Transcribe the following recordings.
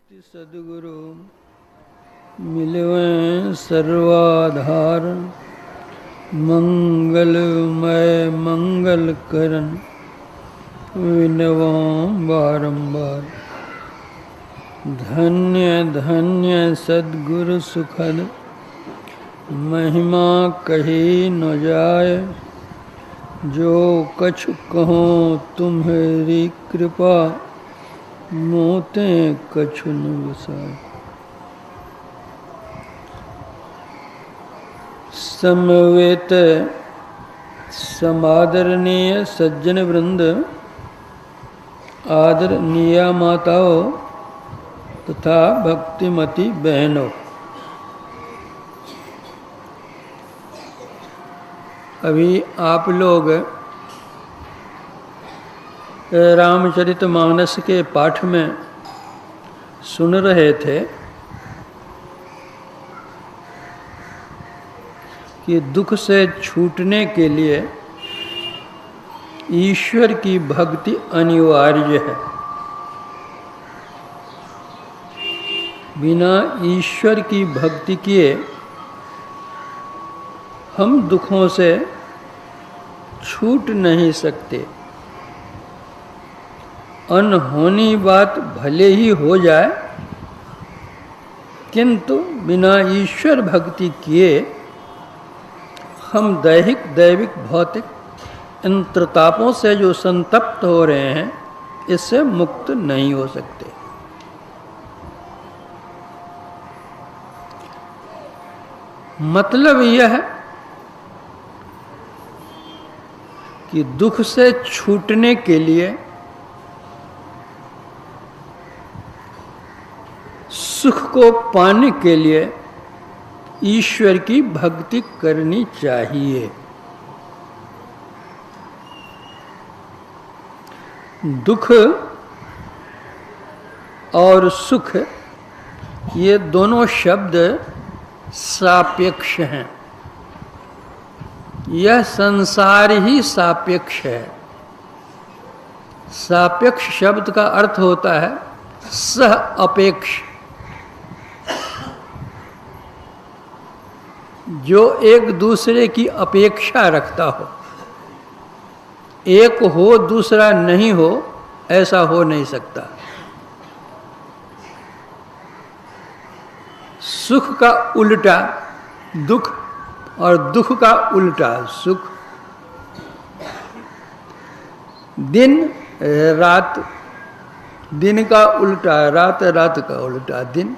भक्ति सद्गुरु मिलवें सर्वाधार, मंगलमय मंगल करन विनवां बारंबार। धन्य धन्य सद्गुरु सुखद, महिमा कही न जाय। जो कछु कहो तुम्हारी कृपा, मोते कछु न विसार। समवेत समादरणीय सज्जन वृंद, आदरणीय माताओं तथा भक्तिमती बहनों, अभी आप लोग रामचरितमानस के पाठ में सुन रहे थे कि दुख से छूटने के लिए ईश्वर की भक्ति अनिवार्य है। बिना ईश्वर की भक्ति किए हम दुखों से छूट नहीं सकते। अनहोनी बात भले ही हो जाए, किंतु बिना ईश्वर भक्ति किए हम दैविक भौतिक इन प्रतापों से जो संतप्त हो रहे हैं, इससे मुक्त नहीं हो सकते। मतलब यह है कि दुख से छूटने के लिए, सुख को पाने के लिए ईश्वर की भक्ति करनी चाहिए। दुख और सुख ये दोनों शब्द सापेक्ष हैं। यह संसार ही सापेक्ष है। सापेक्ष शब्द का अर्थ होता है सह अपेक्ष, जो एक दूसरे की अपेक्षा रखता हो। एक हो दूसरा नहीं हो, ऐसा हो नहीं सकता। सुख का उल्टा दुख और दुख का उल्टा सुख। दिन रात, दिन का उल्टा रात, रात का उल्टा दिन।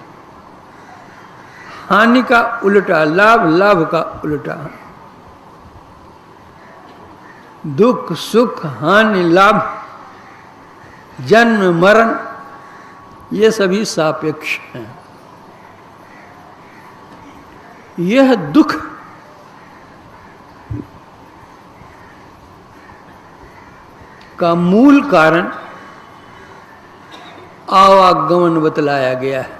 हानि का उल्टा लाभ, लाभ का उल्टा दुख, सुख, हानि, लाभ, जन्म मरण, ये सभी सापेक्ष हैं। यह दुख का मूल कारण आवागमन बतलाया गया है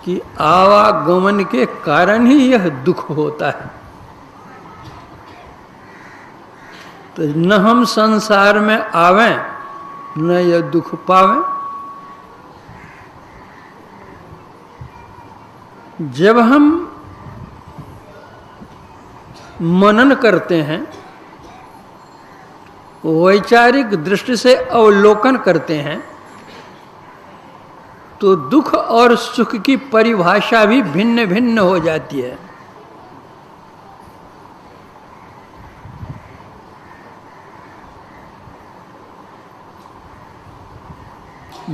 कि आवागमन के कारण ही यह दुख होता है। तो न हम संसार में आवें, न यह दुख पावें। जब हम मनन करते हैं, वैचारिक दृष्टि से अवलोकन करते हैं, तो दुख और सुख की परिभाषा भी भिन्न भिन्न हो जाती है।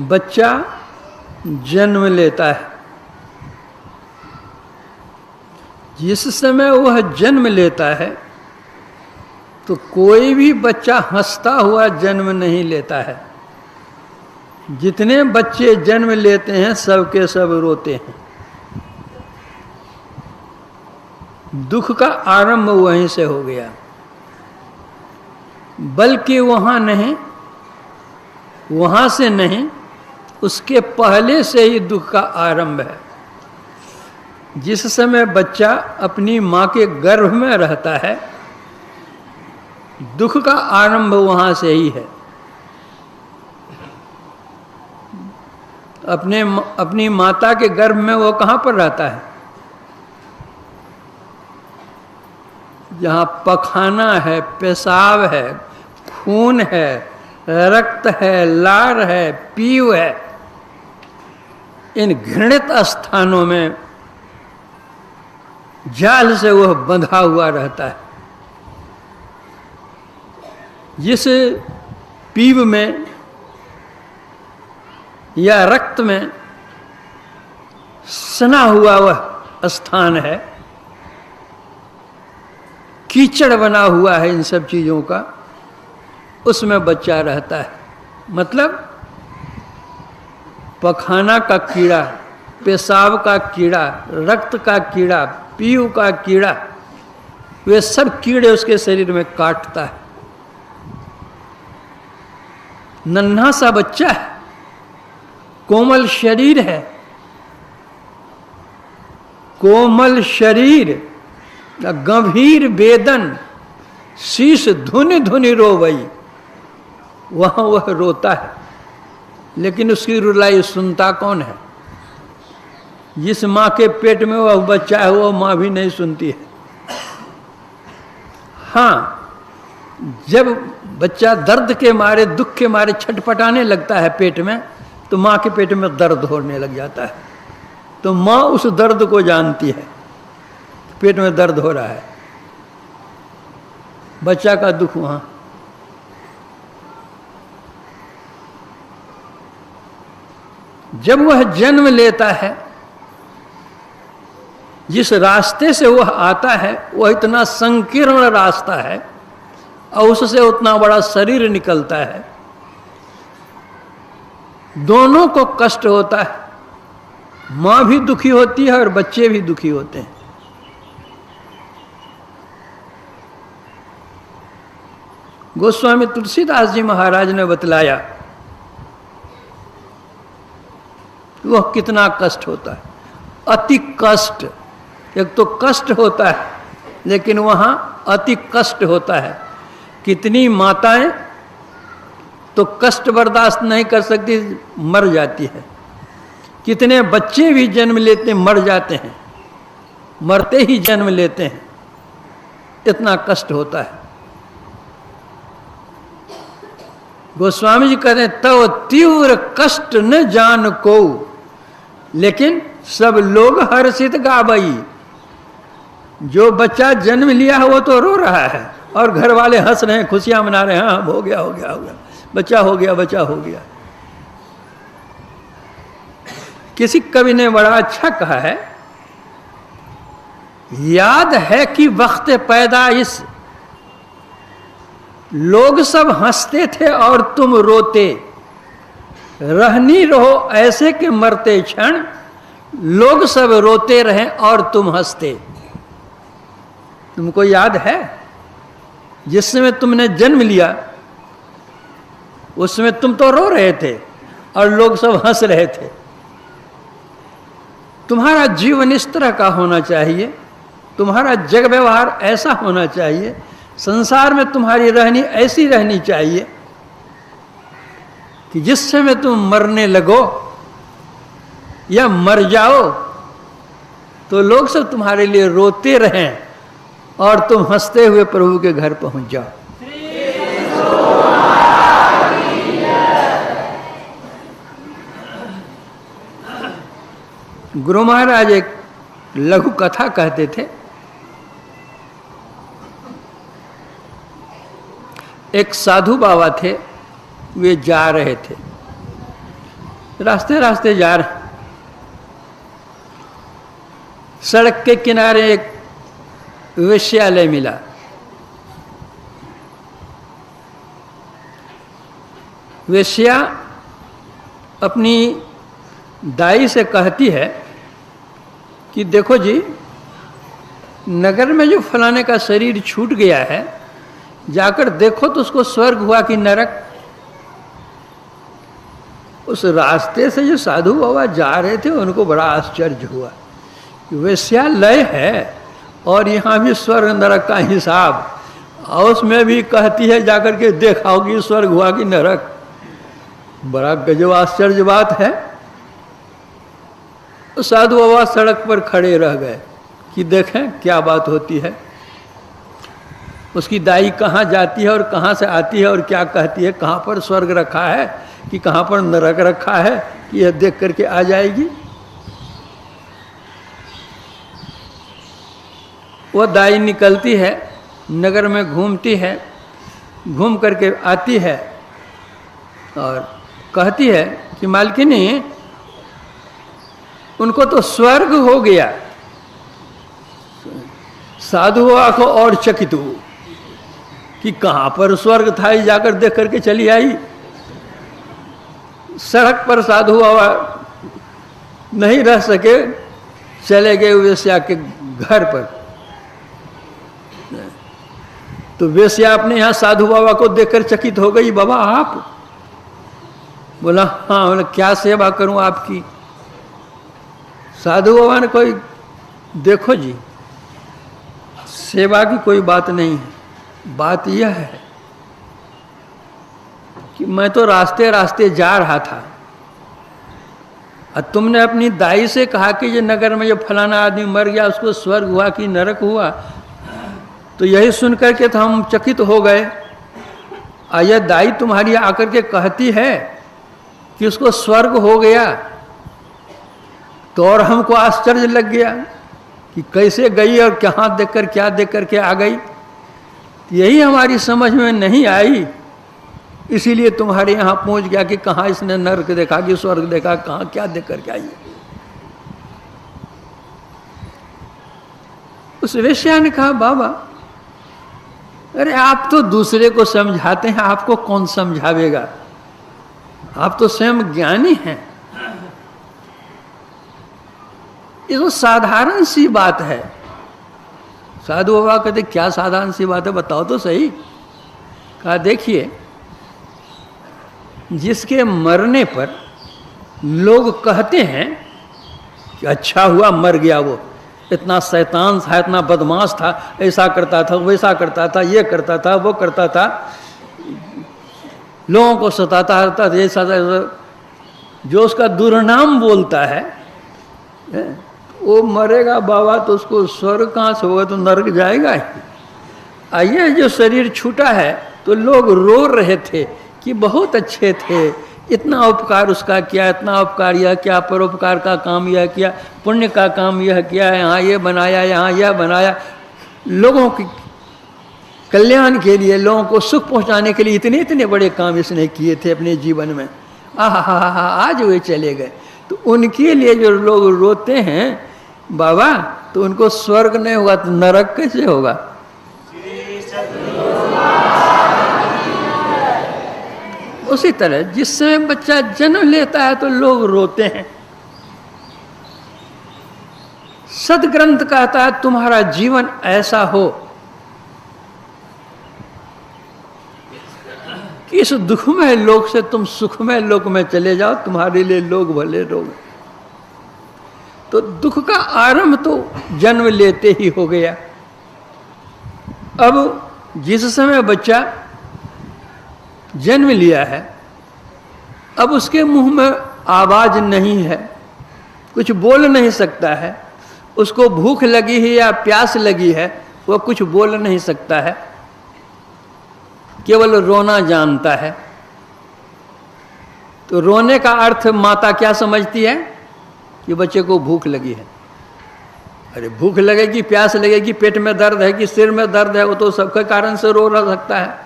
बच्चा जन्म लेता है। जिस समय वह जन्म लेता है, तो कोई भी बच्चा हंसता हुआ जन्म नहीं लेता है। जितने बच्चे जन्म लेते हैं, सबके सब रोते हैं। दुख का आरंभ वहीं से हो गया। बल्कि वहां से नहीं, उसके पहले से ही दुख का आरंभ है। जिस समय बच्चा अपनी मां के गर्भ में रहता है, दुख का आरंभ वहां से ही है। अपनी माता के गर्भ में वो कहाँ पर रहता है? जहाँ पखाना है, पेशाब है, खून है, रक्त है, लार है, पीव है, इन घृणित स्थानों में जाल से वह बंधा हुआ रहता है। जिस पीव में या रक्त में सना हुआ वह स्थान है, कीचड़ बना हुआ है इन सब चीजों का, उसमें बच्चा रहता है। मतलब पखाना का कीड़ा, पेशाब का कीड़ा, रक्त का कीड़ा, पीव का कीड़ा, वे सब कीड़े उसके शरीर में काटता है। नन्हा सा बच्चा है, कोमल शरीर है, कोमल शरीर, गंभीर वेदन, शीश धुनि धुनि रोवई, वहां वह रोता है, लेकिन उसकी रुलाई सुनता कौन है? जिस माँ के पेट में वह बच्चा है वो माँ भी नहीं सुनती है। हाँ, जब बच्चा दर्द के मारे, दुख के मारे छटपटाने लगता है पेट में, तो माँ के पेट में दर्द होने लग जाता है, तो माँ उस दर्द को जानती है, पेट में दर्द हो रहा है, बच्चा का दुख वहां। जब वह जन्म लेता है, जिस रास्ते से वह आता है वह इतना संकीर्ण रास्ता है और उससे उतना बड़ा शरीर निकलता है, दोनों को कष्ट होता है, मां भी दुखी होती है और बच्चे भी दुखी होते हैं। गोस्वामी तुलसीदास जी महाराज ने बतलाया वह कितना कष्ट होता है, अति कष्ट। एक तो कष्ट होता है, लेकिन वहां अति कष्ट होता है। कितनी माताएं तो कष्ट बर्दाश्त नहीं कर सकती, मर जाती है। कितने बच्चे भी जन्म लेते मर जाते हैं, मरते ही जन्म लेते हैं, इतना कष्ट होता है। गोस्वामी जी कहते हैं तव तीव्र कष्ट न जान को, लेकिन सब लोग हर्षित गावई। जो बच्चा जन्म लिया है वो तो रो रहा है और घर वाले हंस रहे हैं, खुशियां मना रहे हैं, हाँ हो गया हो गया हो गया, बच्चा हो गया, बच्चा हो गया। किसी कवि ने बड़ा अच्छा कहा है, याद है कि वक्त पैदाइश लोग सब हंसते थे और तुम रोते, रहनी रहो ऐसे के मरते क्षण, लोग सब रोते रहे और तुम हंसते। तुमको याद है जिस समय तुमने जन्म लिया उस समय तुम तो रो रहे थे और लोग सब हंस रहे थे। तुम्हारा जीवन इस तरह का होना चाहिए, तुम्हारा जग व्यवहार ऐसा होना चाहिए, संसार में तुम्हारी रहनी ऐसी रहनी चाहिए कि जिस समय तुम मरने लगो या मर जाओ तो लोग सब तुम्हारे लिए रोते रहें और तुम हंसते हुए प्रभु के घर पहुंच जाओ। गुरु महाराज एक लघु कथा कहते थे। एक साधु बाबा थे, वे जा रहे थे, रास्ते रास्ते जा रहे, सड़क के किनारे एक वेश्यालय मिला। वेश्या अपनी दाई से कहती है कि देखो जी, नगर में जो फलाने का शरीर छूट गया है, जाकर देखो तो उसको स्वर्ग हुआ कि नरक। उस रास्ते से जो साधु बाबा जा रहे थे उनको बड़ा आश्चर्य हुआ कि वेश्यालय है और यहाँ भी स्वर्ग नरक का हिसाब, और उसमें भी कहती है जाकर के देखा होगी स्वर्ग हुआ कि नरक। बड़ा गजब आश्चर्य बात है। तो साधु बाबा सड़क पर खड़े रह गए कि देखें क्या बात होती है, उसकी दाई कहाँ जाती है और कहाँ से आती है और क्या कहती है, कहाँ पर स्वर्ग रखा है कि कहाँ पर नरक रखा है कि यह देख करके आ जाएगी। वह दाई निकलती है, नगर में घूमती है, घूम करके आती है और कहती है कि मालकिनी, उनको तो स्वर्ग हो गया। साधु बाबा को और चकित हो कि कहाँ पर स्वर्ग था, जाकर देख करके चली आई। सड़क पर साधु बाबा नहीं रह सके, चले गए वेश्या के घर पर। तो वेश्या अपने यहाँ साधु बाबा को देखकर चकित हो गई, बाबा आप? बोला हाँ। बोला क्या सेवा करूं आपकी? साधु बाबा ने कोई, देखो जी, सेवा की कोई बात नहीं है, बात यह है कि मैं तो रास्ते रास्ते जा रहा था और तुमने अपनी दाई से कहा कि ये नगर में ये फलाना आदमी मर गया, उसको स्वर्ग हुआ कि नरक हुआ, तो यही सुनकर के तो हम चकित हो गए। यह दाई तुम्हारी आकर के कहती है कि उसको स्वर्ग हो गया, तो और हमको आश्चर्य लग गया कि कैसे गई और कहाँ देखकर क्या देख करके आ गई। यही हमारी समझ में नहीं आई, इसीलिए तुम्हारे यहाँ पहुँच गया कि कहाँ इसने नरक देखा कि स्वर्ग देखा, कहाँ क्या देख करके आई। उस वेश्या ने कहा बाबा, अरे आप तो दूसरे को समझाते हैं, आपको कौन समझावेगा, आप तो स्वयं ज्ञानी हैं। ये तो साधारण सी बात है। साधु बाबा कहते क्या साधारण सी बात है, बताओ तो सही। कहा देखिए, जिसके मरने पर लोग कहते हैं कि अच्छा हुआ मर गया, वो इतना शैतान था, इतना बदमाश था, ऐसा करता था, वैसा करता था, ये करता था, वो करता था, लोगों को सताता रहता था, ऐसा जो उसका दुर्नाम बोलता है, वो मरेगा बाबा तो उसको स्वर्ग कहाँ से होगा, तो नरक जाएगा ही। आइए जो शरीर छूटा है तो लोग रो रहे थे कि बहुत अच्छे थे, इतना उपकार उसका किया, इतना उपकार यह किया, परोपकार का काम यह किया, पुण्य का काम यह किया, यहाँ ये बनाया, यहाँ यह बनाया, लोगों की कल्याण के लिए, लोगों को सुख पहुँचाने के लिए इतने इतने बड़े काम इसने किए थे अपने जीवन में। आज वे चले गए। तो उनके लिए जो लोग रोते हैं बाबा, तो उनको स्वर्ग नहीं होगा तो नरक कैसे होगा? उसी तरह जिस समय बच्चा जन्म लेता है तो लोग रोते हैं। सदग्रंथ कहता है तुम्हारा जीवन ऐसा हो कि इस दुखमय लोक से तुम सुखमय लोक में चले जाओ, तुम्हारे लिए लोग भले लोग। तो दुख का आरंभ तो जन्म लेते ही हो गया। अब जिस समय बच्चा जन्म लिया है, अब उसके मुंह में आवाज नहीं है, कुछ बोल नहीं सकता है, उसको भूख लगी है या प्यास लगी है, वह कुछ बोल नहीं सकता है, केवल रोना जानता है। तो रोने का अर्थ माता क्या समझती है कि बच्चे को भूख लगी है। अरे भूख लगेगी, प्यास लगेगी, पेट में दर्द है कि सिर में दर्द है, वो तो सबके कारण से रो रह सकता है,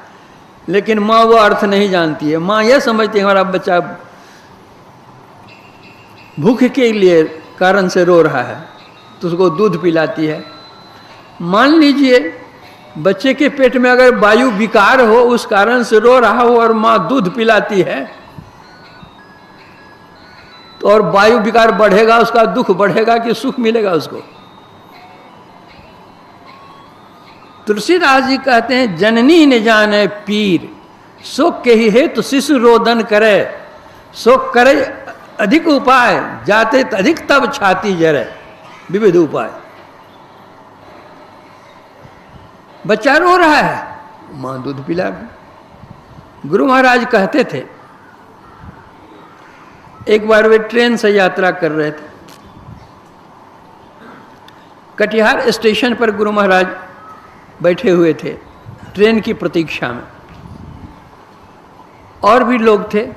लेकिन माँ वो अर्थ नहीं जानती है। माँ यह समझती है हमारा बच्चा भूख के लिए कारण से रो रहा है, तो उसको दूध पिलाती है। मान लीजिए बच्चे के पेट में अगर वायु विकार हो, उस कारण से रो रहा हो और माँ दूध पिलाती है, तो और वायु विकार बढ़ेगा, उसका दुख बढ़ेगा कि सुख मिलेगा उसको? तुलसीदास जी कहते हैं जननी ने जाने पीर, शोक के ही हेतु शिशु रोदन करे, शोक करे अधिक उपाय, जाते अधिक तब छाती जरे, विविध उपाय। बच्चा रो रहा है, मां दूध पिला दी। गुरु महाराज कहते थे, एक बार वे ट्रेन से यात्रा कर रहे थे, कटिहार स्टेशन पर गुरु महाराज बैठे हुए थे ट्रेन की प्रतीक्षा में, और भी लोग थे।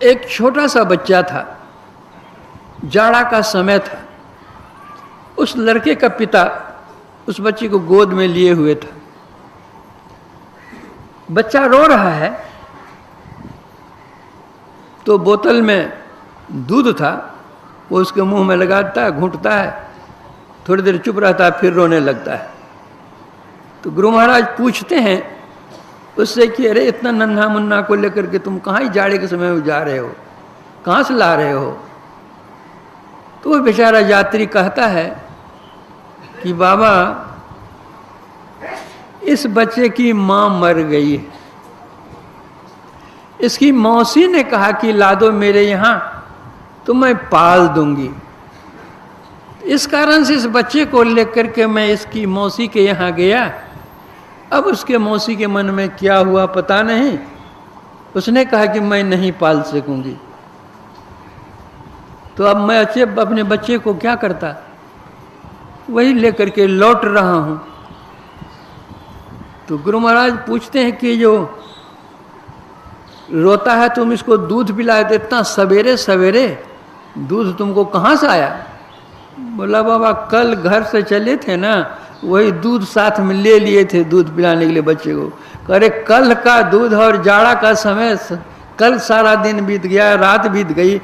एक छोटा सा बच्चा था, जाड़ा का समय था। उस लड़के का पिता उस बच्चे को गोद में लिए हुए था। बच्चा रो रहा है, तो बोतल में दूध था, वो उसके मुंह में लगाता है, घूंटता है, थोड़ी देर चुप रहता है, फिर रोने लगता है। तो गुरु महाराज पूछते हैं उससे कि अरे इतना नन्हा मुन्ना को लेकर के तुम कहाँ ही जाड़े के समय में जा रहे हो, कहाँ से ला रहे हो? तो वो बेचारा यात्री कहता है कि बाबा इस बच्चे की माँ मर गई है, इसकी मौसी ने कहा कि ला दो मेरे यहाँ तो मैं पाल दूंगी। इस कारण से इस बच्चे को लेकर के मैं इसकी मौसी के यहाँ गया। अब उसके मौसी के मन में क्या हुआ पता नहीं, उसने कहा कि मैं नहीं पाल सकूंगी। तो अब मैं अपने बच्चे को क्या करता, वही लेकर के लौट रहा हूं। तो गुरु महाराज पूछते हैं कि जो रोता है तुम इसको दूध पिलाए थे, इतना सवेरे सवेरे दूध तुमको कहाँ से आया? बोला बाबा कल घर से चले थे ना, वही दूध साथ में ले लिए थे दूध पिलाने के लिए बच्चे को। अरे कल का दूध और जाड़ा का समय, कल सारा दिन बीत गया, रात बीत गई,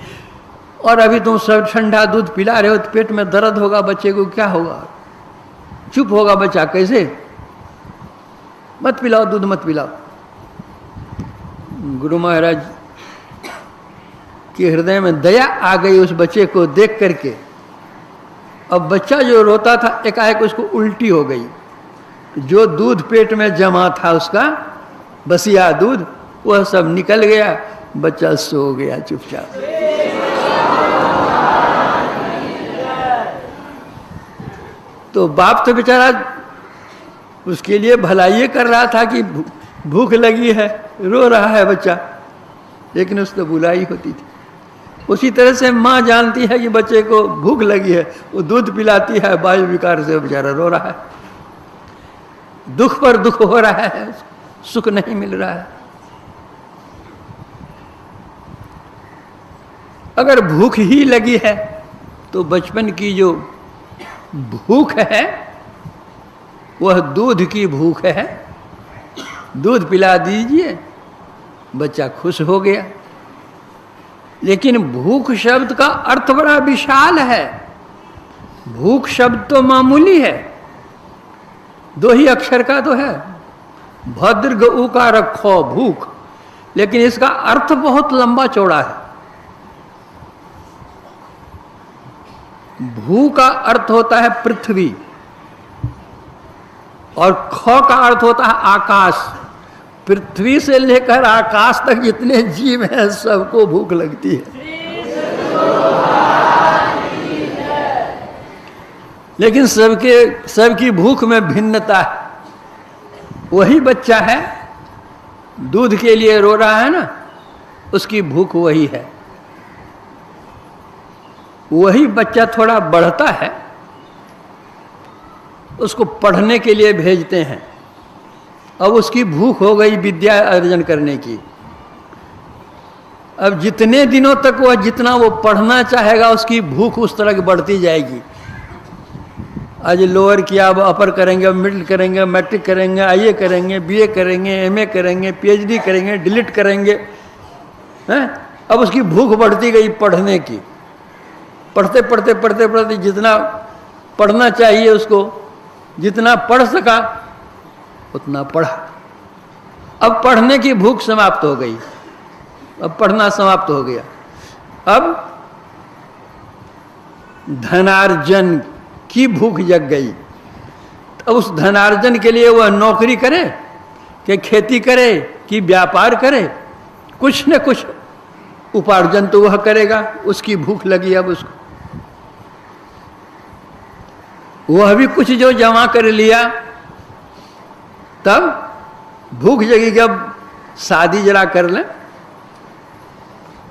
और अभी तुम सब ठंडा दूध पिला रहे हो, तो पेट में दर्द होगा बच्चे को, क्या होगा? चुप होगा बच्चा कैसे? मत पिलाओ दूध, मत पिलाओ। गुरु महाराज के हृदय में दया आ गई उस बच्चे को देख करके। अब बच्चा जो रोता था एकाएक उसको उल्टी हो गई, जो दूध पेट में जमा था उसका बसिया दूध, वह सब निकल गया, बच्चा सो गया चुपचाप। तो बाप तो बेचारा उसके लिए भलाई कर रहा था कि भूख लगी है, रो रहा है बच्चा, लेकिन उसने बुलाई होती थी। उसी तरह से माँ जानती है कि बच्चे को भूख लगी है, वो दूध पिलाती है, वायु विकार से बेचारा रो रहा है, दुख पर दुख हो रहा है, सुख नहीं मिल रहा है। अगर भूख ही लगी है तो बचपन की जो भूख है वह दूध की भूख है, दूध पिला दीजिए, बच्चा खुश हो गया। लेकिन भूख शब्द का अर्थ बड़ा विशाल है। भूख शब्द तो मामूली है, दो ही अक्षर का तो है, भद्र ग का रखो भूख, लेकिन इसका अर्थ बहुत लंबा चौड़ा है। भू का अर्थ होता है पृथ्वी, और ख का अर्थ होता है आकाश। पृथ्वी से लेकर आकाश तक जितने जीव हैं सबको भूख लगती है, लेकिन सबकी भूख में भिन्नता है। वही बच्चा है दूध के लिए रो रहा है ना, उसकी भूख वही है। वही बच्चा थोड़ा बढ़ता है, उसको पढ़ने के लिए भेजते हैं, अब उसकी भूख हो गई विद्या अर्जन करने की। अब जितने दिनों तक वह जितना वो पढ़ना चाहेगा उसकी भूख उस तरह की बढ़ती जाएगी। आज लोअर किया, अब अपर करेंगे, अब मिडिल करेंगे, मैट्रिक करेंगे, आईए करेंगे, बीए करेंगे, एमए करेंगे, पीएचडी करेंगे, डिलीट करेंगे, हैं? अब उसकी भूख बढ़ती गई पढ़ने की। पढ़ते पढ़ते पढ़ते पढ़ते जितना पढ़ना चाहिए उसको, जितना पढ़ सका उतना पढ़ा। अब पढ़ने की भूख समाप्त हो गई, अब पढ़ना समाप्त हो गया। अब धनार्जन की भूख जग गई। अब उस धनार्जन के लिए वह नौकरी करे कि खेती करे कि व्यापार करे, कुछ न कुछ उपार्जन तो वह करेगा। उसकी भूख लगी अब उसको, वह भी कुछ जो जमा कर लिया, तब भूख जगी कि अब शादी जरा कर लें।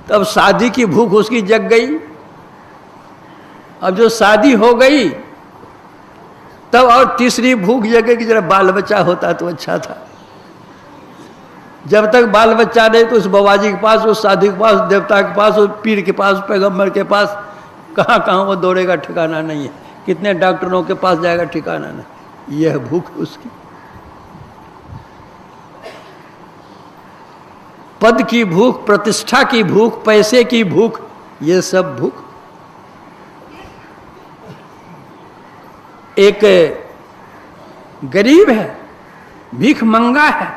तब शादी की भूख उसकी जग गई। अब जो शादी हो गई तब और तीसरी भूख जगे कि जरा बाल बच्चा होता तो अच्छा था। जब तक बाल बच्चा नहीं तो उस बाबाजी के पास, उस साधु के पास, देवता के पास, उस पीर के पास, पैगंबर के पास, कहाँ कहाँ वो दौड़ेगा ठिकाना नहीं है। कितने डॉक्टरों के पास जाएगा ठिकाना नहीं। यह भूख उसकी, पद की भूख, प्रतिष्ठा की भूख, पैसे की भूख, ये सब भूख। एक गरीब है, भीख मंगा है,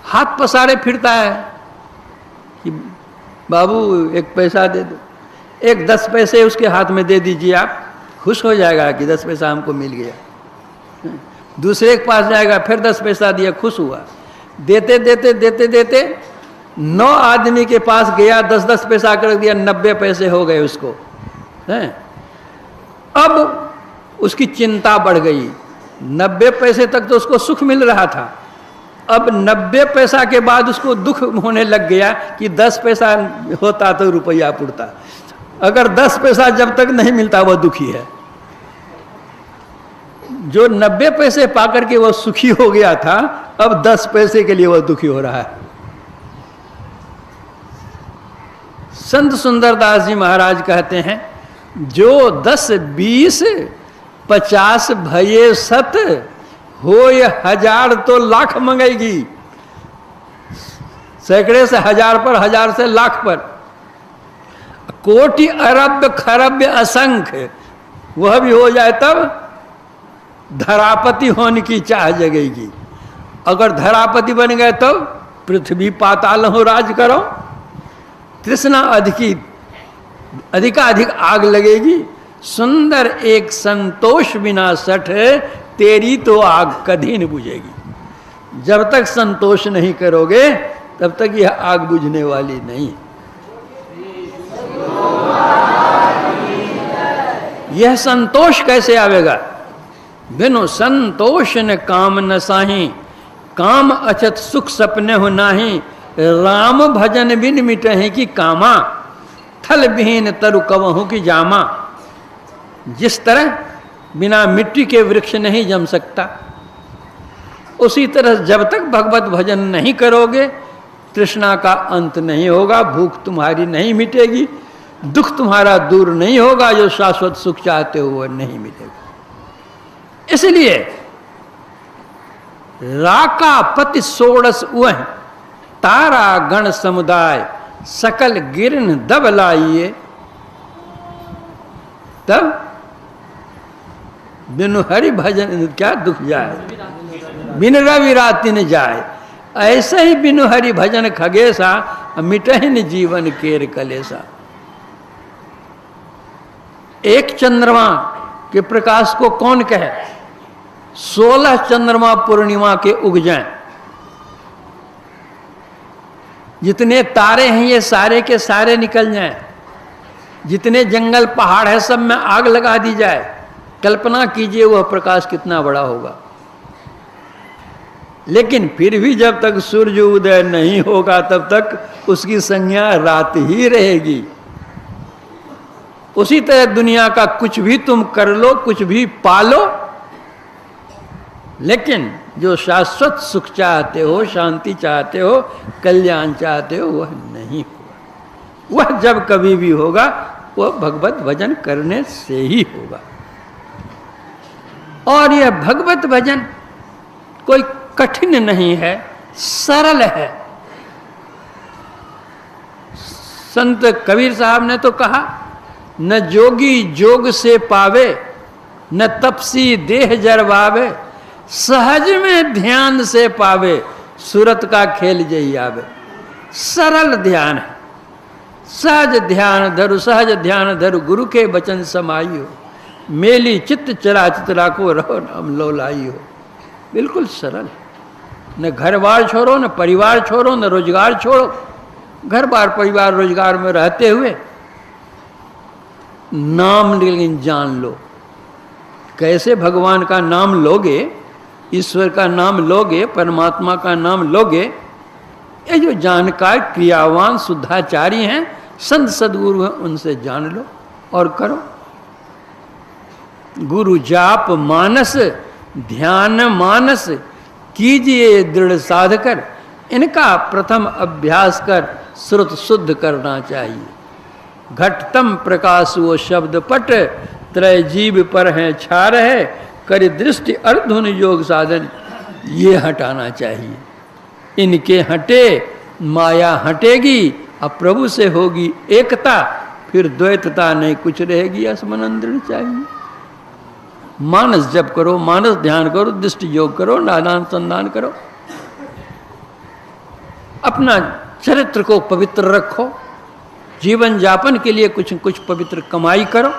हाथ पसारे फिरता है कि बाबू एक पैसा दे दो। एक 10 पैसे उसके हाथ में दे दीजिए, आप खुश हो जाएगा कि 10 पैसा हमको मिल गया। दूसरे के पास जाएगा, फिर 10 पैसा दिया, खुश हुआ। देते देते देते देते 9 आदमी के पास गया, 10-10 पैसा कर दिया, 90 पैसे हो गए उसको। हैं? अब उसकी चिंता बढ़ गई। 90 पैसे तक तो उसको सुख मिल रहा था, अब 90 पैसा के बाद उसको दुख होने लग गया कि 10 पैसा होता तो रुपया पुड़ता। अगर 10 पैसा जब तक नहीं मिलता वह दुखी है। जो 90 पैसे पाकर के वह सुखी हो गया था, अब 10 पैसे के लिए वह दुखी हो रहा है। संत सुंदरदास जी महाराज कहते हैं, जो 10, 20, 50 भये सत, हो ये 1000 तो लाख मंगेगी। सैकड़े से 1000 पर, 1000 से लाख पर, कोटि अरब खरब असंख्य, वह भी हो जाए तब धरापति होने की चाह जगेगी। अगर धरापति बन गए तो पृथ्वी पाताल हो राज करो, तृष्णा अधिकाधिक आग लगेगी। सुंदर एक संतोष बिना सठ, तेरी तो आग कभी नहीं बुझेगी। जब तक संतोष नहीं करोगे तब तक यह आग बुझने वाली नहीं। यह संतोष कैसे आवेगा? बिनु संतोष न काम न साही, काम अछत सुख सपने हो नाही। राम भजन बिन मिटहि की कामा, थल विहीन तरु कवहु की जामा। जिस तरह बिना मिट्टी के वृक्ष नहीं जम सकता, उसी तरह जब तक भगवत भजन नहीं करोगे तृष्णा का अंत नहीं होगा, भूख तुम्हारी नहीं मिटेगी, दुख तुम्हारा दूर नहीं होगा, जो शाश्वत सुख चाहते हो वह नहीं मिलेगा। इसलिए राका पति सोड़स वह, तारा गण समुदाय, सकल गिरन दब लाइए। तब बिनु हरि भजन क्या दुख जाए, बिन रवि राति न जाए। ऐसे ही बिनु हरि भजन खगेसा, मिटहिन जीवन केर कलेसा। एक चंद्रमा के प्रकाश को कौन कहे? 16 चंद्रमा पूर्णिमा के उग जाएं। जितने तारे हैं ये सारे के सारे निकल जाएं। जितने जंगल पहाड़ है सब में आग लगा दी जाए। कल्पना कीजिए वह प्रकाश कितना बड़ा होगा। लेकिन फिर भी जब तक सूर्य उदय नहीं होगा तब तक उसकी संज्ञा रात ही रहेगी। उसी तरह दुनिया का कुछ भी तुम कर लो, कुछ भी पालो, लेकिन जो शाश्वत सुख चाहते हो, शांति चाहते हो, कल्याण चाहते हो, वह नहीं होगा। वह जब कभी भी होगा वह भगवत भजन करने से ही होगा। और यह भगवत भजन कोई कठिन नहीं है, सरल है। संत कबीर साहब ने तो कहा, न जोगी जोग से पावे, न तपसी देह जरवावे, सहज में ध्यान से पावे, सूरत का खेल जही आवे। सरल ध्यान है। सहज ध्यान धरु, सहज ध्यान धरु, गुरु के वचन समाई हो। मेली चित्त चला चितरा को रहो नाम लो लाई हो। बिल्कुल सरल। न घर बार छोड़ो, न परिवार छोड़ो, न रोजगार छोड़ो। घर बार परिवार रोजगार में रहते हुए नाम लेकिन जान लो। कैसे भगवान का नाम लोगे, ईश्वर का नाम लोगे, परमात्मा का नाम लोगे, ये जो जानकार क्रियावान शुद्धाचारी हैं, संत सदगुरु हैं, उनसे जान लो और करो। गुरु जाप मानस ध्यान मानस कीजिए दृढ़ साध कर, इनका प्रथम अभ्यास कर श्रुत शुद्ध करना चाहिए। घटतम प्रकाश वो शब्द पट, त्रय जीव पर है छार है, कर दृष्टि अर्धुन योग साधन, ये हटाना चाहिए। इनके हटे माया हटेगी, अब प्रभु से होगी एकता, फिर द्वैतता नहीं कुछ रहेगी। असमनंदृढ़ चाहिए। मानस जप करो, मानस ध्यान करो, दृष्टि योग करो, नादान संदान करो, अपना चरित्र को पवित्र रखो, जीवन यापन के लिए कुछ कुछ पवित्र कमाई करो।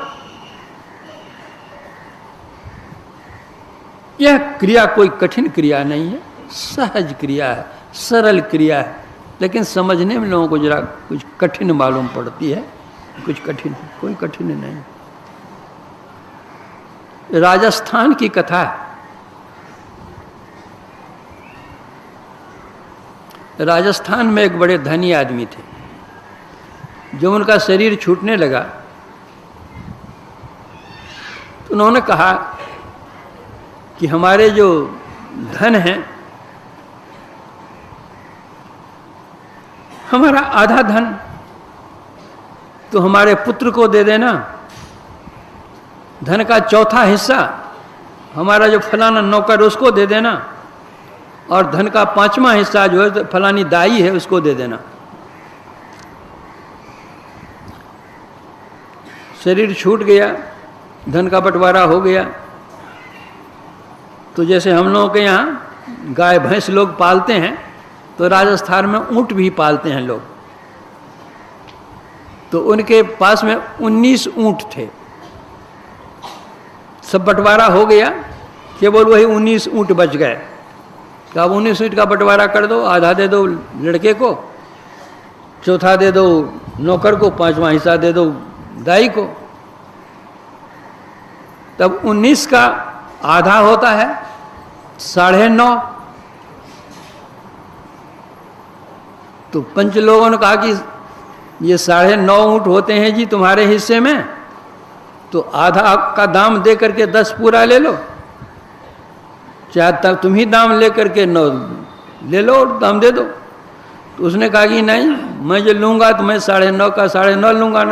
यह क्रिया कोई कठिन क्रिया नहीं है, सहज क्रिया है, सरल क्रिया है, लेकिन समझने में लोगों को जरा कुछ कठिन मालूम पड़ती है। कुछ कठिन, कोई कठिन नहीं। राजस्थान की कथा है। राजस्थान में एक बड़े धनी आदमी थे। जब उनका शरीर छूटने लगा तो उन्होंने कहा कि हमारे जो धन है, हमारा आधा धन तो हमारे पुत्र को दे देना, धन का चौथा हिस्सा हमारा जो फलाना नौकर उसको दे देना, और धन का पांचवा हिस्सा जो है फलानी दाई है उसको दे देना। शरीर छूट गया, धन का बंटवारा हो गया। तो जैसे हम लोगों के यहाँ गाय भैंस लोग पालते हैं, तो राजस्थान में ऊंट भी पालते हैं लोग। तो उनके पास में 19 ऊंट थे। सब बंटवारा हो गया, केवल वही 19 ऊंट बच गए। तो अब 19 ऊंट का बंटवारा कर दो, आधा दे दो लड़के को, चौथा दे दो नौकर को, पांचवा हिस्सा दे दो दाई को। तब 19 का आधा होता है 9.5। तो पंच लोगों ने कहा कि ये 9.5 ऊंट होते हैं जी तुम्हारे हिस्से में, तो आधा का दाम दे करके 10 पूरा ले लो, चाहे तब तुम ही दाम ले करके 9 ले लो और दाम दे दो। तो उसने कहा कि नहीं, मैं जो लूँगा तो मैं 9.5 का 9.5 लूँगा,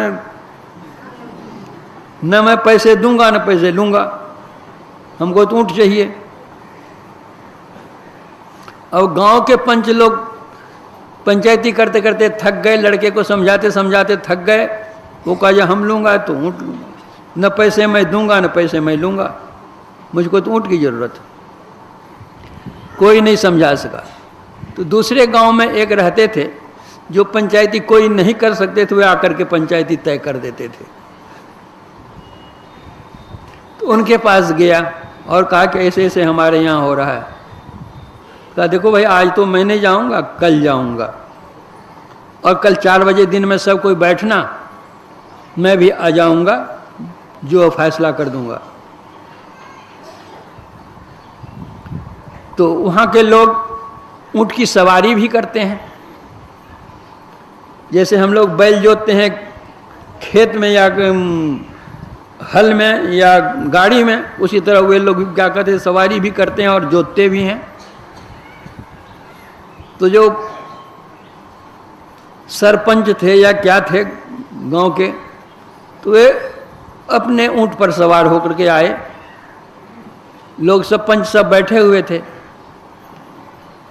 न मैं पैसे दूंगा न पैसे लूँगा, हमको तो ऊँट चाहिए। अब गांव के पंच लोग पंचायती करते करते थक गए, लड़के को समझाते समझाते थक गए। वो कहा हम लूँगा तो ऊँट लूँगा, न पैसे मैं दूंगा न पैसे मैं लूँगा, मुझको तो ऊँट की ज़रूरत है। कोई नहीं समझा सका। तो दूसरे गांव में एक रहते थे जो पंचायती कोई नहीं कर सकते थे, वे आकर के पंचायती तय कर देते थे। तो उनके पास गया और कहा कि ऐसे ऐसे हमारे यहाँ हो रहा है। कहा देखो भाई, आज तो मैं नहीं जाऊँगा, कल जाऊँगा, और कल 4 बजे दिन में सब कोई बैठना, मैं भी आ जाऊँगा, जो फैसला कर दूँगा। तो वहाँ के लोग ऊँट की सवारी भी करते हैं। जैसे हम लोग बैल जोतते हैं खेत में या हल में या गाड़ी में, उसी तरह वे लोग क्या कहते हैं, सवारी भी करते हैं और जोतते भी हैं। तो जो सरपंच थे या क्या थे गांव के, तो वे अपने ऊँट पर सवार होकर के आए। लोग सब पंच सब बैठे हुए थे,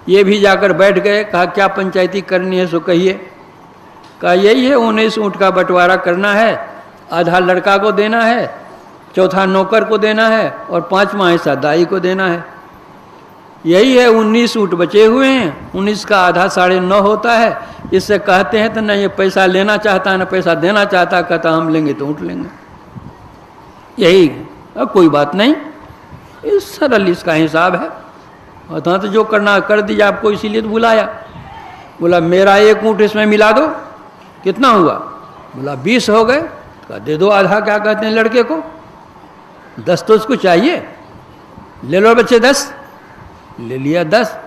ये भी जाकर बैठ गए। कहा क्या पंचायती करनी है सो कहिए। कहा यही है, 19 ऊँट का बंटवारा करना है, आधा लड़का को देना है, चौथा नौकर को देना है, और 5वां हिस्सा दाई को देना है। यही है, 19 ऊँट बचे हुए हैं, 19 का आधा 9.5 होता है। इससे कहते हैं तो न ये पैसा लेना चाहता न पैसा देना चाहता, कहता हम लेंगे तो ऊँट लेंगे। यही, अब कोई बात नहीं, इस सरल इसका हिसाब है। और तो जो करना कर दीजिए, आपको इसीलिए तो बुलाया। बोला मेरा 1 ऊँट इसमें मिला दो, कितना हुआ? बोला 20 हो गए। कहा दे दो आधा, क्या कहते हैं लड़के को, 10 तो उसको चाहिए, ले लो बच्चे 10। ले लिया 10।